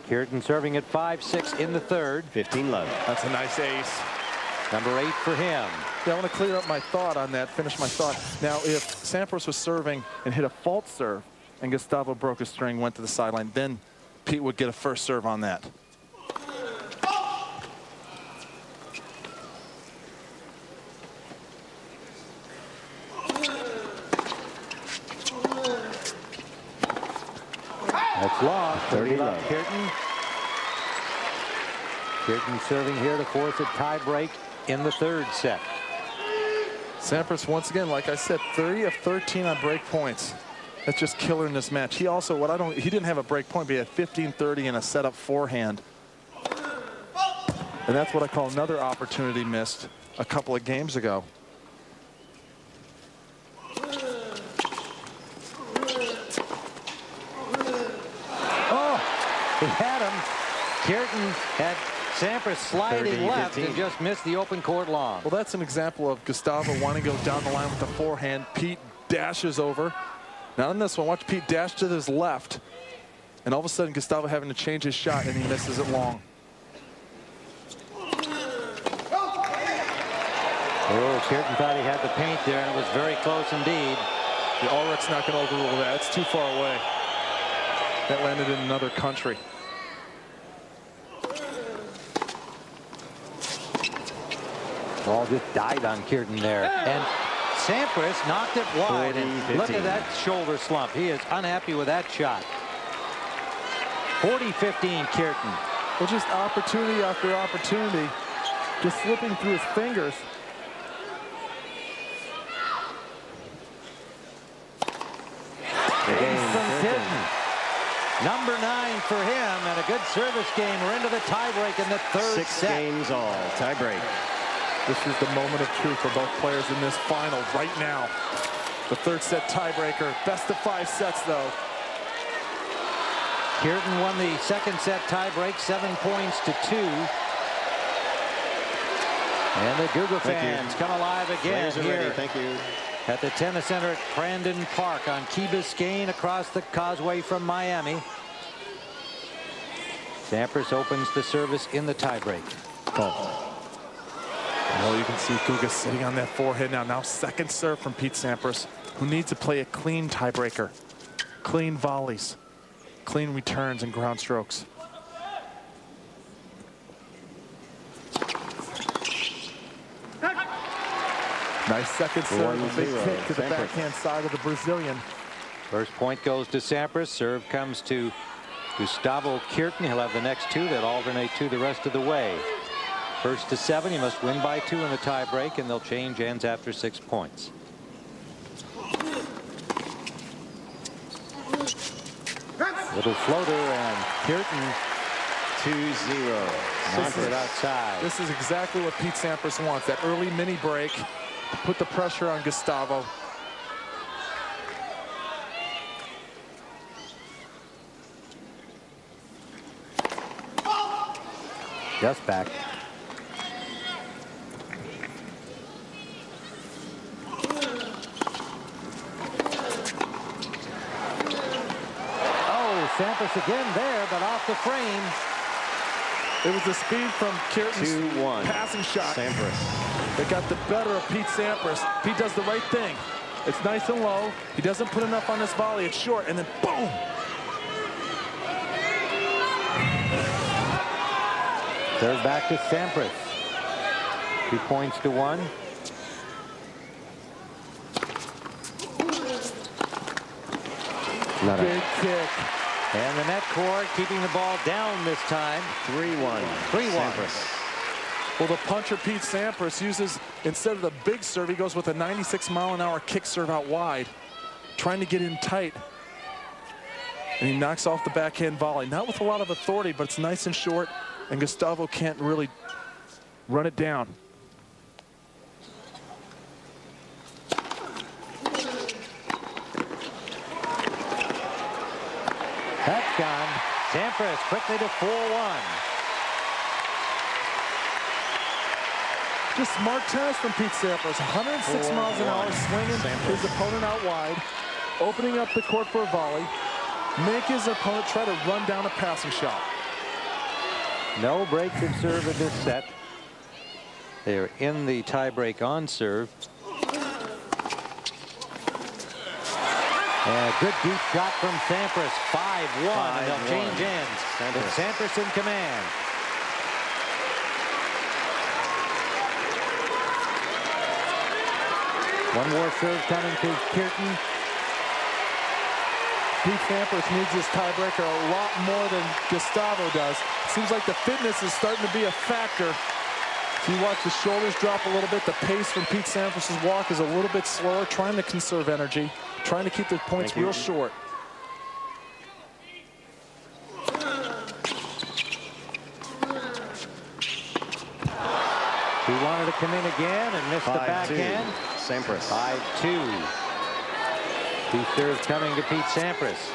Kuerten serving at 5-6 in the third. 15 love. That's a nice ace. Number 8 for him. Yeah, I want to clear up my thought on that, finish my thought. Now, if Sampras was serving and hit a false serve and Gustavo broke a string, went to the sideline, then Pete would get a first serve on that. That's lost. 30 love. Kuerten. Kuerten serving here to force a tie break in the third set. Sampras, once again, like I said, 30 of 13 on break points. That's just killer in this match. He also, he didn't have a break point, but he had 15-30 and a setup forehand. And that's what I call another opportunity missed a couple of games ago. Oh, he had him. Kuerten had Sampras sliding left and just missed the open court long. Well, that's an example of Gustavo wanting to go down the line with the forehand. Pete dashes over. Now in this one, watch Pete dash to his left. And all of a sudden, Gustavo having to change his shot, and he misses it long. Oh, Kuerten thought he had the paint there, and it was very close indeed. The Ulrich's not going to overrule that. It's too far away. That landed in another country. Ball just died on Kuerten there. And Sampras knocked it wide. 40, and look at that shoulder slump. He is unhappy with that shot. 40-15 Kuerten. Well, just opportunity after opportunity, just slipping through his fingers. Number 9 for him, and a good service game. We're into the tiebreak in the third 6 set. games all. Tiebreak. This is the moment of truth for both players in this final right now. The third set tiebreaker. Best of 5 sets, though. Kuerten won the second set tiebreak, 7-2. And the Guga fans come alive again here. Thank you. At the Tennis Center at Crandon Park on Key Biscayne across the causeway from Miami. Sampras opens the service in the tiebreak. Well, you can see Guga sitting on that forehead now. Now second serve from Pete Sampras, who needs to play a clean tiebreaker. Clean volleys, clean returns and ground strokes. Nice second serve, a big kick to the backhand side of the Brazilian. First point goes to Sampras. Serve comes to Gustavo Kuerten. He'll have the next 2 that alternate to the rest of the way. First to 7, he must win by 2 in the tie break, and they'll change ends after 6 points. Little floater, and Kuerten 2-0. knocks it outside. This is exactly what Pete Sampras wants, that early mini break to put the pressure on Gustavo. Just back. Sampras again there, but off the frame. It was the speed from Kuerten's 2-1. passing shot Sampras. that got the better of Pete Sampras. Pete does the right thing. It's nice and low. He doesn't put enough on this volley. It's short, and then boom. Serve back to Sampras. 2-1. Big kick. And the net cord keeping the ball down this time. 3-1. 3-1. Sampras. Well, the puncher Pete Sampras uses, instead of the big serve, he goes with a 96-mile-an-hour kick serve out wide, trying to get in tight. And he knocks off the backhand volley. Not with a lot of authority, but it's nice and short, and Gustavo can't really run it down. That's gone. Sampras quickly to 4-1. Just smart tennis from Pete Sampras. 106 miles an hour, swinging his opponent out wide, opening up the court for a volley, make his opponent try to run down a passing shot. No breaks of serve in this set. They're in the tiebreak on serve. And a good deep shot from Sampras. 5-1, and they'll change ends. With Sampras in command. One more serve coming to Kuerten. Pete Sampras needs this tiebreaker a lot more than Gustavo does. Seems like the fitness is starting to be a factor. If you watch the shoulders drop a little bit, the pace from Pete Sampras' walk is a little bit slower, trying to conserve energy, trying to keep the points real short. He wanted to come in again and missed the backhand. Sampras. 5-2. Two serves coming to Pete Sampras.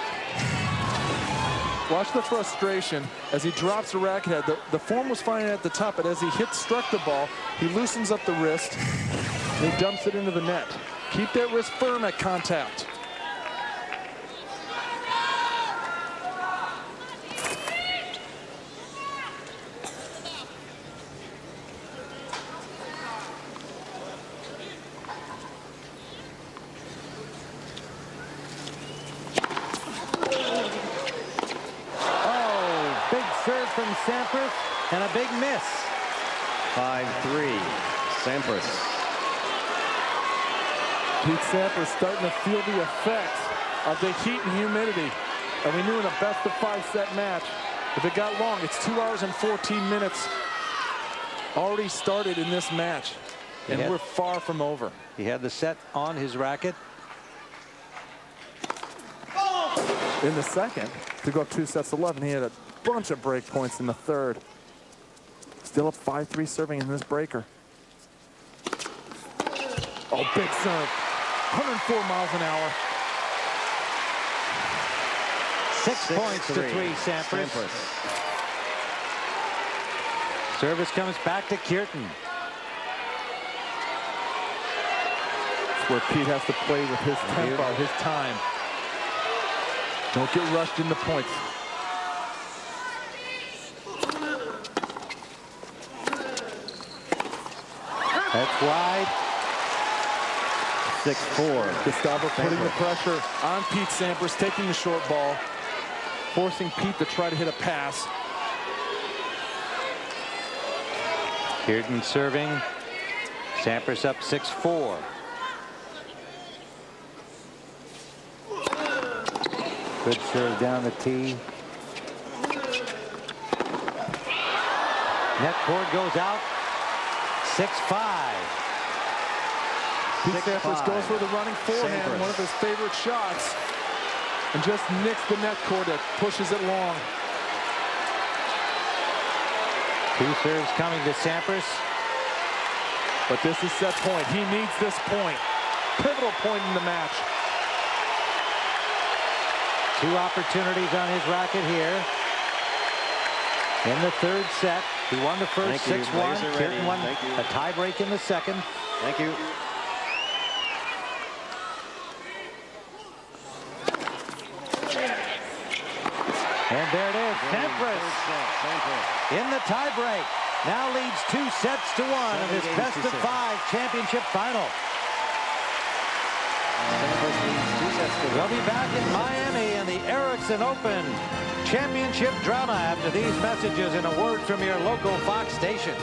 Watch the frustration as he drops the racket head. The form was fine at the top, but as he struck the ball, he loosens up the wrist and he dumps it into the net. Keep that wrist firm at contact. Serve from Sampras and a big miss. 5-3. Sampras. Pete Sampras starting to feel the effects of the heat and humidity. And we knew in a best-of-5 set match, if it got long, it's 2 hours and 14 minutes already started in this match. And we're far from over. He had the set on his racket. In the second, to go up 2 sets 11, he had a bunch of break points in the third. Still up 5-3 serving in this breaker. Oh, big serve. 104 miles an hour. 6 points to 3, Sampras. Service comes back to Kuerten. That's where Pete has to play with his tempo, his time. Don't get rushed into points. That's wide. 6-4. Gustavo putting the pressure on Pete Sampras, taking the short ball, forcing Pete to try to hit a pass. Kuerten serving. Sampras up 6-4. Good serve down the tee. Net cord goes out. 6-5. Pete Sampras goes for the running forehand, one of his favorite shots, and just nicks the net cord that pushes it long. Two serves coming to Sampras. But this is set point. He needs this point. Pivotal point in the match. 2 opportunities on his racket here. In the third set, he won the first 6-1. Kuerten won a tiebreak in the second. Thank you. And there it is. Sampras in the tiebreak. Now leads 2 sets to 1 in his best-of-5 championship final. We'll be back in Miami in the Ericsson Open Championship drama after these messages and a word from your local Fox station.